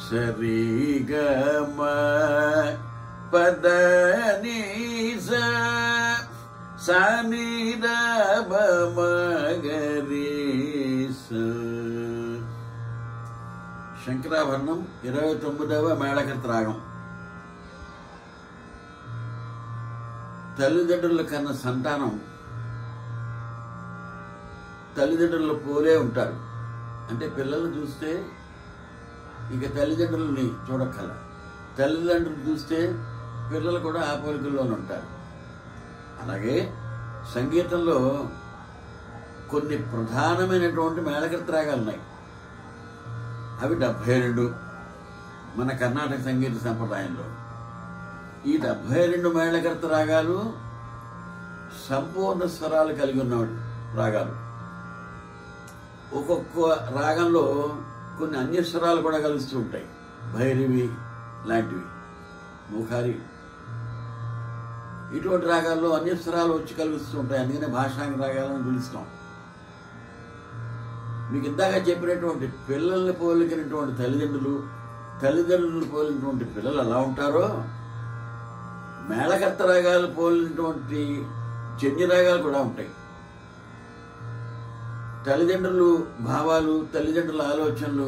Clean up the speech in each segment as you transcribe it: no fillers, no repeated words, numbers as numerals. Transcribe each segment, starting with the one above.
సరిగమ పద నీస సానిదమ మగరీస. శంకరాభరణం 29వ మేళకర్త రాగం. తల్లిదండ్రుల కన్నా సంతానం తల్లిదండ్రుల పోలే ఉంటారు. అంటే పిల్లలు చూస్తే ఇక తల్లిదండ్రులని చూడక్కల, తల్లిదండ్రులు చూస్తే పిల్లలు కూడా ఆ పోలికల్లోనే ఉంటారు. అలాగే సంగీతంలో కొన్ని ప్రధానమైనటువంటి మేళకర్త రాగాలు ఉన్నాయి. అవి 72 మన కర్ణాటక సంగీత సంప్రదాయంలో. ఈ 72 మేళకర్త రాగాలు సంపూర్ణ స్వరాలు కలిగి ఉన్న రాగాలు. ఒక్కొక్క రాగంలో కొన్ని అన్యస్వరాలు కూడా కలుస్తూ ఉంటాయి. భైరవి లాంటివి, ముఖారి, ఇటువంటి రాగాల్లో అన్యస్వరాలు వచ్చి కలుస్తూ ఉంటాయి. అందుకనే భాషాంగ రాగాలను పిలుస్తాం. మీకు ఇందాక చెప్పినటువంటి పిల్లల్ని పోలికినటువంటి తల్లిదండ్రులు పోలినటువంటి పిల్లలు ఎలా ఉంటారో, మేళకర్త రాగాలు పోలినటువంటి జన్య రాగాలు కూడా ఉంటాయి. తల్లిదండ్రులు భావాలు, తల్లిదండ్రుల ఆలోచనలు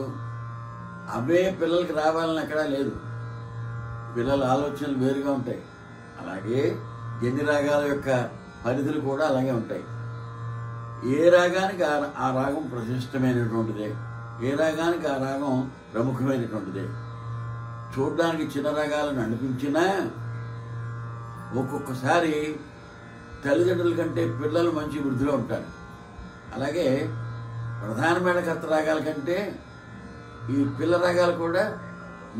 అవే పిల్లలకి రావాలని ఎక్కడా లేదు. పిల్లల ఆలోచనలు వేరుగా ఉంటాయి. అలాగే జన్య రాగాల యొక్క పరిధులు కూడా అలాగే ఉంటాయి. ఏ రాగానికి ఆ రాగం ప్రతిష్టమైనటువంటిదే, ఏ రాగానికి ఆ రాగం ప్రముఖమైనటువంటిదే. చూడ్డానికి చిన్న రాగాలను అనిపించినా ఒక్కొక్కసారి తల్లిదండ్రుల కంటే పిల్లలు మంచి వృద్ధిలో ఉంటారు. అలాగే ప్రధాన మేళకర్త రాగాల కంటే ఈ పిల్ల రాగాలు కూడా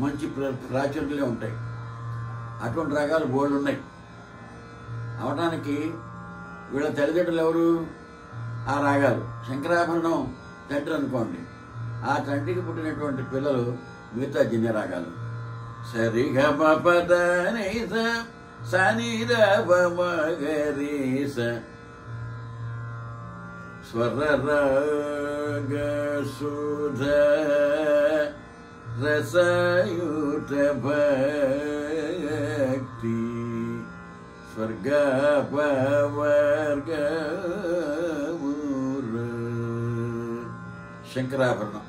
మంచి ప్రాచుర్యంలో ఉంటాయి. అటువంటి రాగాలు బోల్డ్ ఉన్నాయి. అవటానికి వీళ్ళ తల్లిదండ్రులు ఎవరు? ఆ రాగాలు. శంకరాభరణం తండ్రి అనుకోండి, ఆ తండ్రికి పుట్టినటువంటి పిల్లలు మిగతా జన్య రాగాలు. సరిగమ పద నీస సానిదమ మగరీస స్వరరాగ సుధ రసయుత భక్తి స్వర్గ పవర్గ. శంకరాభరణం.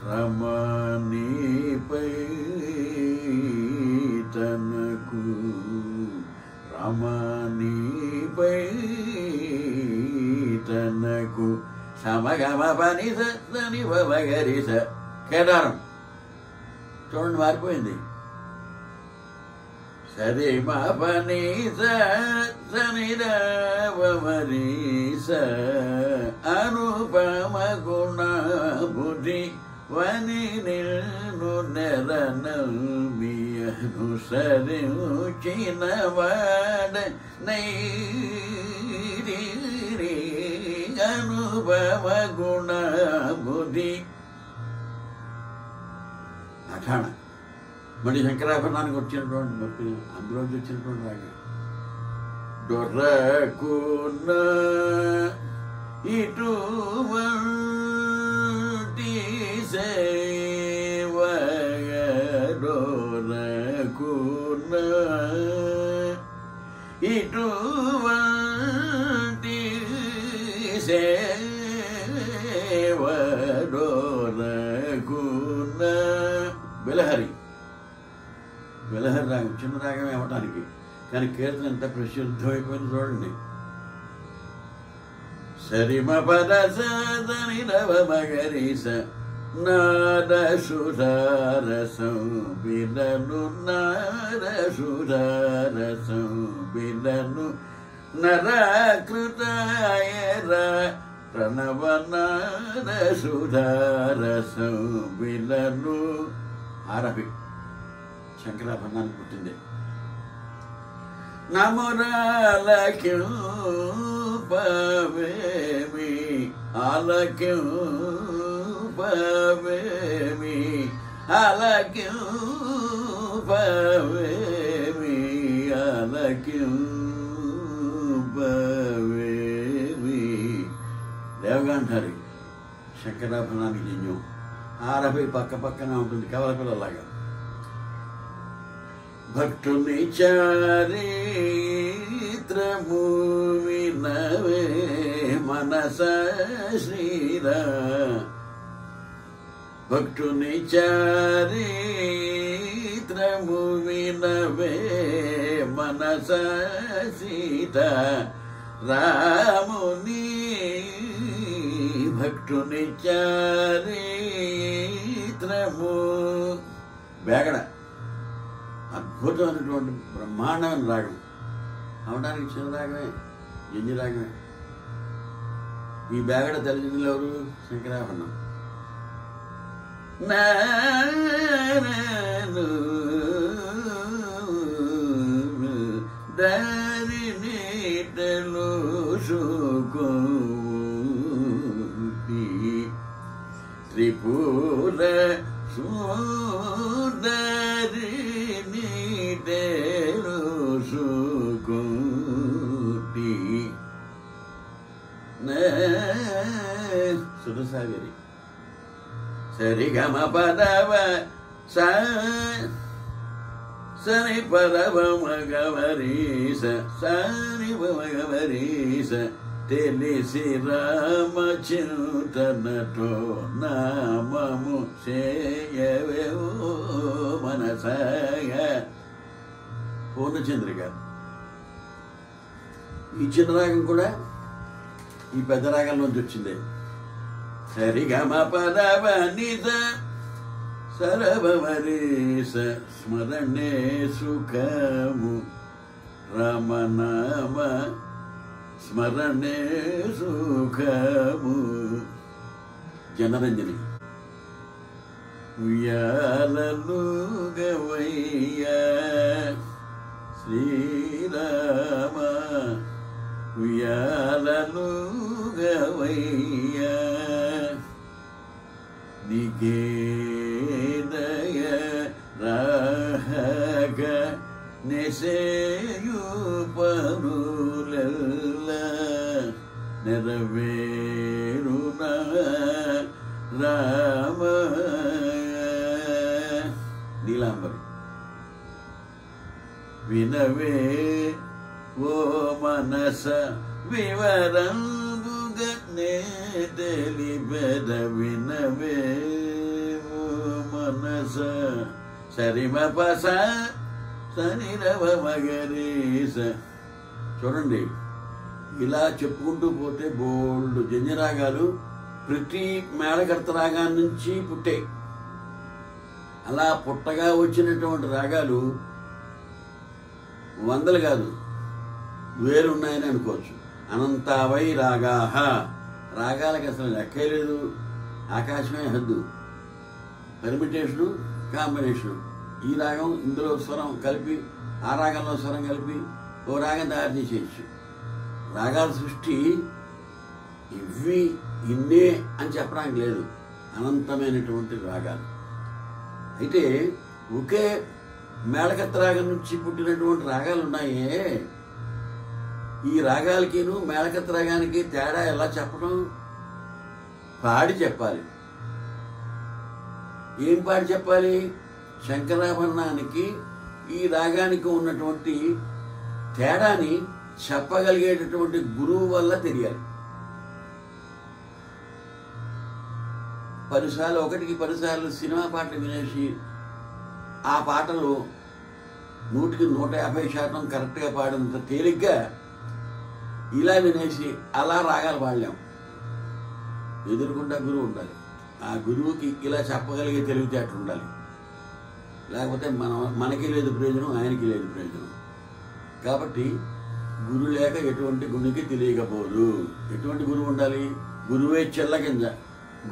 రమణీపై తనకు రమణీపై తనకు సమగమ పని సని వగరిస. కేదారం చూడండి మారిపోయింది. సరి మా పని సనిరవమరీస అనుపమ గుణ బుద్ధి వని నిన్ను నెరనల్మియను సరించిన వాడ నైరి అనుపమ గుణ బుద్ధి. అఠాణ మళ్ళీ శంకరాభరణానికి వచ్చినటువంటి అందులోంచి వచ్చినటువంటి రాగా. డొర్రకున్న ఇటువంటి సేవయ డొర్రకున్న ఇటువంటి సేవ డొర్రకున్న. బిలహరి రాగం చిన్న రాగమే అవ్వటానికి, కానీ కీర్తన ఎంత ప్రసిద్ధమైపోయింది చూడండి. సరిమ పద సని నవ మగరీస నాద సుధారసం బిలను నాద సుధారసం బిలను నరకృతాయ ప్రణవ నాద సుధారసం బిలను. ఆరభి శంకరాభరణానికి పుట్టింది. నమురాలక్యం పవేమి ఆలక్యం పవేమి ఆలక్యం పవేమి ఆలక్యం పవేమి. దేవగాంధారి శంకరాభరణానికి జన్యం. 60 పక్క పక్కన ఉంటుంది కవలపిల్లలాగా. భక్తుని చారిత్రము వినవే మనస శ్రీరా, భక్తుని చారిత్రము వినవే మనస సీత రాముని, భక్తుని చారిత్రము. బేగడ అద్భుతమైనటువంటి బ్రహ్మాండమైన రాగం. అవడానికి చిన్న రాగమే, జంజి రాగమే. ఈ బేగడ తల్లిదండ్రులు ఎవరు? శంకరాభరణం. దారి నీటలు సుకోటి త్రిపుర సుందరి నీటలు సుకోటి సురసాగరి. సరిగమ పదవ సరి పదవ మగవరీస సరి మగవరీస తెలిసి రామచింతనతో నామము చేయవేవో మనసగా. పూర్ణచంద్రిక. ఈ చిన్న రాగం కూడా ఈ పెద్ద రాగంలోంచి వచ్చిందే. సరిగమ పదవ నిజ సరవరీస స్మరణే సుఖము రమనామ స్మరణే సుఖము. జనరంజని. ఉయ్యాలలుగవయ్యా శ్రీరామ, ఉయ్యాలలుగవయ్యా నిగేదయ రాహగ నెసేయు పరులెల్ల నెరవేరున రామ. నీలాంబరి. వినవే ఓ మనస వివరంబుగా నే తెలిపెద, వినవే ఓ మనస. సరిమ పస సనిరవ మగరీస. చూడండి, ఇలా చెప్పుకుంటూ పోతే బోల్డ్ జన్యరాగాలు ప్రతి మేళకర్త రాగాన్ని నుంచి పుట్టాయి. అలా పుట్టగా వచ్చినటువంటి రాగాలు వందలు కాదు, వేలు ఉన్నాయని అనుకోవచ్చు. అనంతావై రాగాహ. రాగాలకి అసలు లెక్కే లేదు, ఆకాశమే హద్దు. పెర్మిటేషను, కాంబినేషను. ఈ రాగం ఇందులో స్వరం కలిపి ఆ రాగంలో స్వరం కలిపి ఓ రాగం తయారు చేసేయచ్చు. రాగాల సృష్టి ఇవి ఇన్నే అని చెప్పడానికి లేదు, అనంతమైనటువంటి రాగాలు. అయితే ఒకే మేళకర్త రాగం నుంచి పుట్టినటువంటి రాగాలు ఉన్నాయే, ఈ రాగాలకిను మేళకర్త రాగానికి తేడా ఎలా చెప్పడం? పాడి చెప్పాలి. ఏం పాడి చెప్పాలి? శంకరాభరణానికి ఈ రాగానికి ఉన్నటువంటి తేడాని చెప్పగలిగేటటువంటి గురువు వల్ల తెలియాలి. 10 సార్లు, 1కి 10 సార్లు సినిమా పాటలు వినేసి ఆ పాటలు 100కి 150% కరెక్ట్గా పాడినంత తేలిగ్గా ఇలా వినేసి అలా రాగాలు పాడలేం. ఎదురుకుండా గురువు ఉండాలి. ఆ గురువుకి ఇలా చెప్పగలిగే తెలివితేటలు ఉండాలి. లేకపోతే మనకి లేదు ప్రయోజనం, ఆయనకి లేదు ప్రయోజనం. కాబట్టి గురువు లేక ఎటువంటి గుణికి తెలియకపోదు. ఎటువంటి గురువు ఉండాలి? గురువే చెల్లగింజ,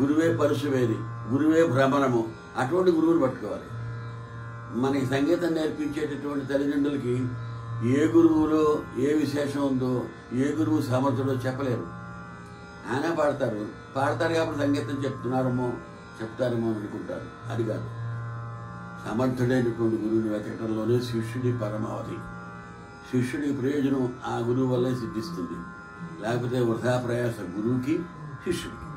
గురువే పరుశువేది, గురువే భ్రమణము. అటువంటి గురువుని పట్టుకోవాలి. మనకి సంగీతం నేర్పించేటటువంటి తల్లిదండ్రులకి ఏ గురువులో ఏ విశేషం ఉందో, ఏ గురువు సమర్థుడో చెప్పలేరు. ఆయన పాడతారు కాబట్టి సంగీతం చెప్తారేమో అనుకుంటారు. అది కాదు. సమర్థుడైనటువంటి గురువుని వెతకటంలోనే శిష్యుడి పరమావధి. శిష్యుడికి ప్రయోజనం ఆ గురువు వల్లే సిద్ధిస్తుంది. లేకపోతే వృధా ప్రయాస గురువుకి, శిష్యుడికి.